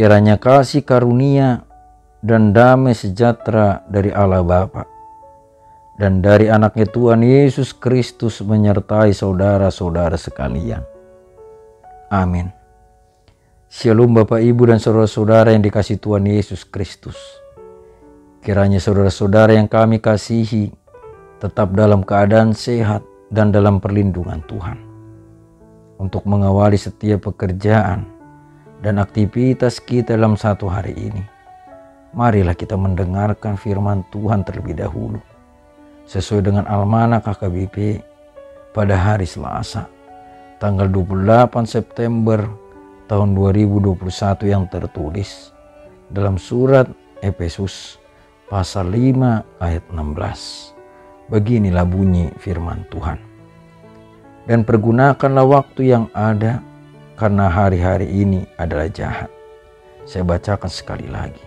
Kiranya kasih karunia dan damai sejahtera dari Allah Bapa dan dari anaknya Tuhan Yesus Kristus menyertai saudara-saudara sekalian. Amin. Shalom Bapak Ibu dan saudara-saudara yang dikasihi Tuhan Yesus Kristus. Kiranya saudara-saudara yang kami kasihi tetap dalam keadaan sehat dan dalam perlindungan Tuhan. Untuk mengawali setiap pekerjaan dan aktivitas kita dalam satu hari ini, marilah kita mendengarkan firman Tuhan terlebih dahulu sesuai dengan Almanak KKBP pada hari Selasa tanggal 28 September tahun 2021 yang tertulis dalam surat Efesus pasal 5 ayat 16. Beginilah bunyi firman Tuhan. Dan pergunakanlah waktu yang ada, karena hari-hari ini adalah jahat. Saya bacakan sekali lagi.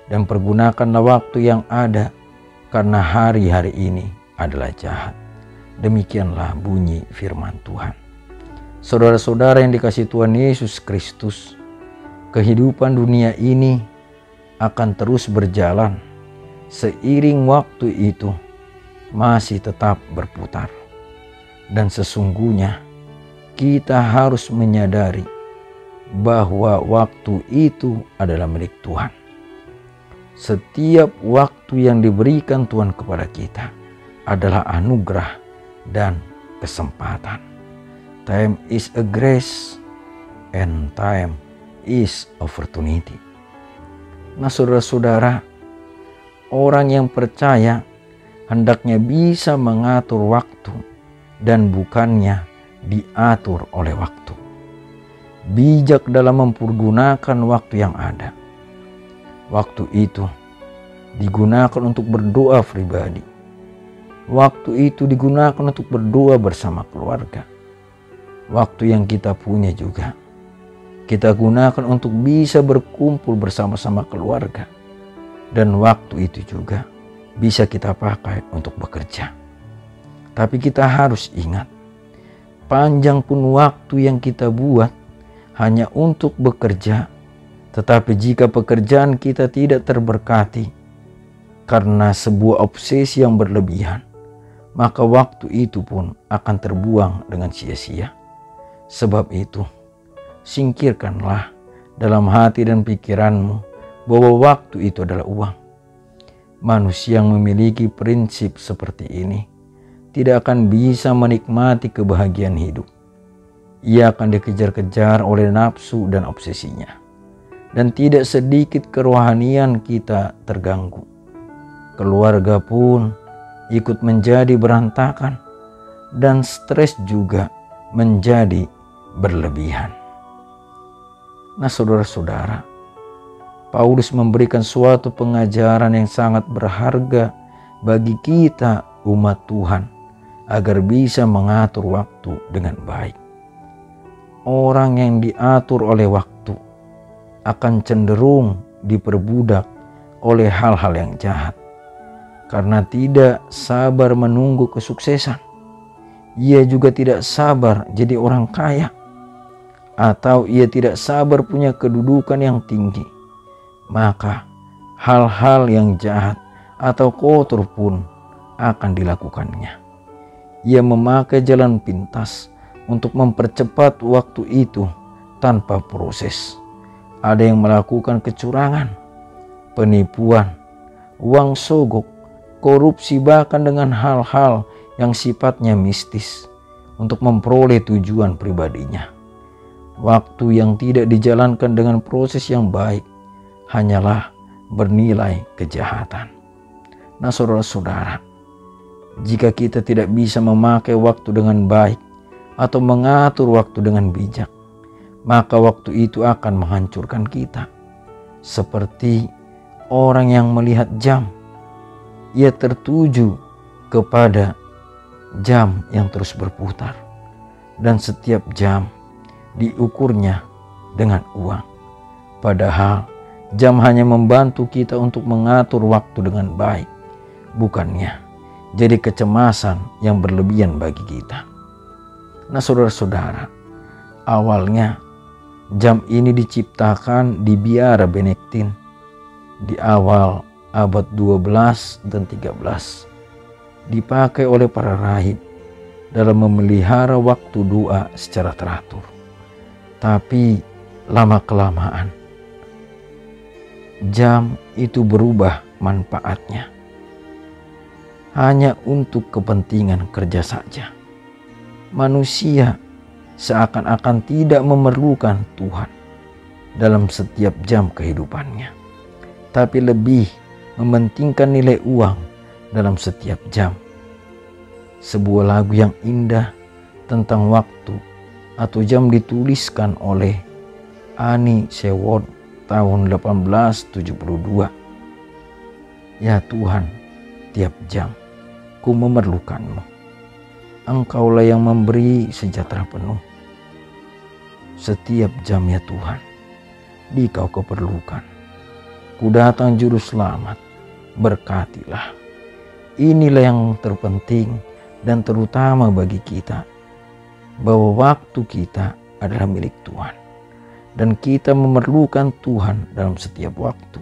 Dan pergunakanlah waktu yang ada, karena hari-hari ini adalah jahat. Demikianlah bunyi firman Tuhan. Saudara-saudara yang dikasihi Tuhan Yesus Kristus, kehidupan dunia ini akan terus berjalan seiring waktu itu masih tetap berputar. Dan sesungguhnya kita harus menyadari bahwa waktu itu adalah milik Tuhan. Setiap waktu yang diberikan Tuhan kepada kita adalah anugerah dan kesempatan. Time is a grace and time is opportunity. Nah saudara-saudara, orang yang percaya hendaknya bisa mengatur waktu dan bukannya diatur oleh waktu. Bijak dalam mempergunakan waktu yang ada. Waktu itu digunakan untuk berdoa pribadi. Waktu itu digunakan untuk berdoa bersama keluarga. Waktu yang kita punya juga kita gunakan untuk bisa berkumpul bersama-sama keluarga. Dan waktu itu juga bisa kita pakai untuk bekerja. Tapi kita harus ingat, panjang pun waktu yang kita buat hanya untuk bekerja, tetapi jika pekerjaan kita tidak terberkati karena sebuah obsesi yang berlebihan, maka waktu itu pun akan terbuang dengan sia-sia. Sebab itu, singkirkanlah dalam hati dan pikiranmu bahwa waktu itu adalah uang. Manusia yang memiliki prinsip seperti ini tidak akan bisa menikmati kebahagiaan hidup. Ia akan dikejar-kejar oleh nafsu dan obsesinya. Dan tidak sedikit kerohanian kita terganggu. Keluarga pun ikut menjadi berantakan. Dan stres juga menjadi berlebihan. Nah saudara-saudara, Paulus memberikan suatu pengajaran yang sangat berharga bagi kita umat Tuhan agar bisa mengatur waktu dengan baik. Orang yang diatur oleh waktu akan cenderung diperbudak oleh hal-hal yang jahat karena tidak sabar menunggu kesuksesan. Ia juga tidak sabar jadi orang kaya, atau ia tidak sabar punya kedudukan yang tinggi. Maka hal-hal yang jahat atau kotor pun akan dilakukannya. Ia memakai jalan pintas untuk mempercepat waktu itu tanpa proses. Ada yang melakukan kecurangan, penipuan, uang sogok, korupsi, bahkan dengan hal-hal yang sifatnya mistis untuk memperoleh tujuan pribadinya. Waktu yang tidak dijalankan dengan proses yang baik hanyalah bernilai kejahatan. Nah saudara-saudara, jika kita tidak bisa memakai waktu dengan baik atau mengatur waktu dengan bijak, maka waktu itu akan menghancurkan kita. Seperti orang yang melihat jam, ia tertuju kepada jam yang terus berputar, dan setiap jam diukurnya dengan uang. Padahal jam hanya membantu kita untuk mengatur waktu dengan baik, bukannya jadi kecemasan yang berlebihan bagi kita. Nah saudara-saudara, awalnya Jam ini diciptakan di biara Benediktin di awal abad 12 dan 13. Dipakai oleh para rahib dalam memelihara waktu doa secara teratur. Tapi lama-kelamaan jam itu berubah manfaatnya hanya untuk kepentingan kerja saja. Manusia seakan-akan tidak memerlukan Tuhan dalam setiap jam kehidupannya, tapi lebih mementingkan nilai uang dalam setiap jam. Sebuah lagu yang indah tentang waktu atau jam dituliskan oleh Annie Seward tahun 1872. Ya Tuhan, tiap jam ku memerlukanmu. Engkaulah yang memberi sejahtera penuh. Setiap jam ya Tuhan, di Kau keperlukan. Ku datang juru selamat, berkatilah. Inilah yang terpenting dan terutama bagi kita, bahwa waktu kita adalah milik Tuhan. Dan kita memerlukan Tuhan dalam setiap waktu.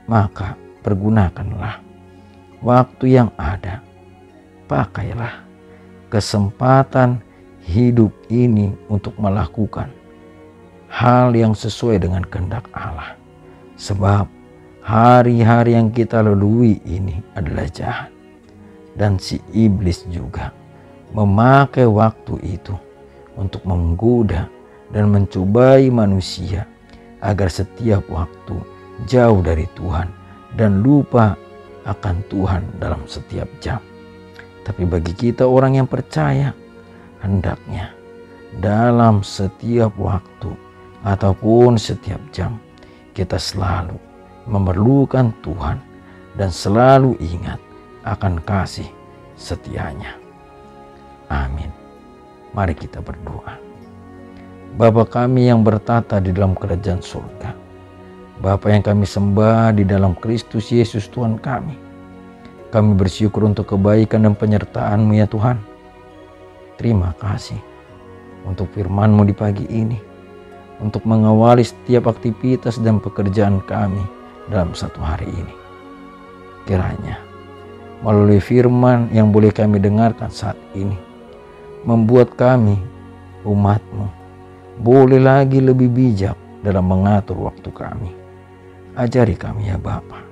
Maka pergunakanlah waktu yang ada. Pakailah kesempatan hidup ini untuk melakukan hal yang sesuai dengan kehendak Allah. Sebab hari-hari yang kita lalui ini adalah jahat. Dan si iblis juga memakai waktu itu untuk menggoda dan mencobai manusia agar setiap waktu jauh dari Tuhan dan lupa akan Tuhan dalam setiap jam. Tapi bagi kita orang yang percaya, hendaknya dalam setiap waktu ataupun setiap jam kita selalu memerlukan Tuhan dan selalu ingat akan kasih setianya. Amin. Mari kita berdoa. Bapa kami yang bertata di dalam kerajaan surga, Bapa yang kami sembah di dalam Kristus Yesus Tuhan kami bersyukur untuk kebaikan dan penyertaan-Mu ya Tuhan. Terima kasih untuk firman-Mu di pagi ini, untuk mengawali setiap aktivitas dan pekerjaan kami dalam satu hari ini. Kiranya melalui firman yang boleh kami dengarkan saat ini, membuat kami, umat-Mu, boleh lagi lebih bijak dalam mengatur waktu kami. Ajari kami ya Bapa,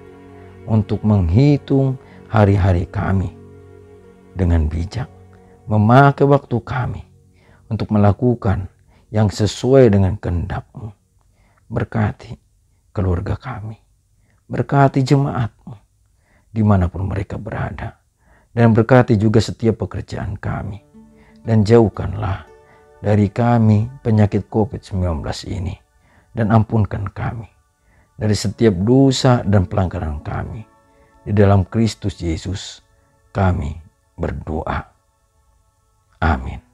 untuk menghitung hari-hari kami dengan bijak, memakai waktu kami untuk melakukan yang sesuai dengan kehendak-Mu. Berkati keluarga kami, berkati jemaat-Mu dimanapun mereka berada, dan berkati juga setiap pekerjaan kami, dan jauhkanlah dari kami penyakit COVID-19 ini, dan ampunkan kami dari setiap dosa dan pelanggaran kami. Di dalam Kristus Yesus kami berdoa. Amin.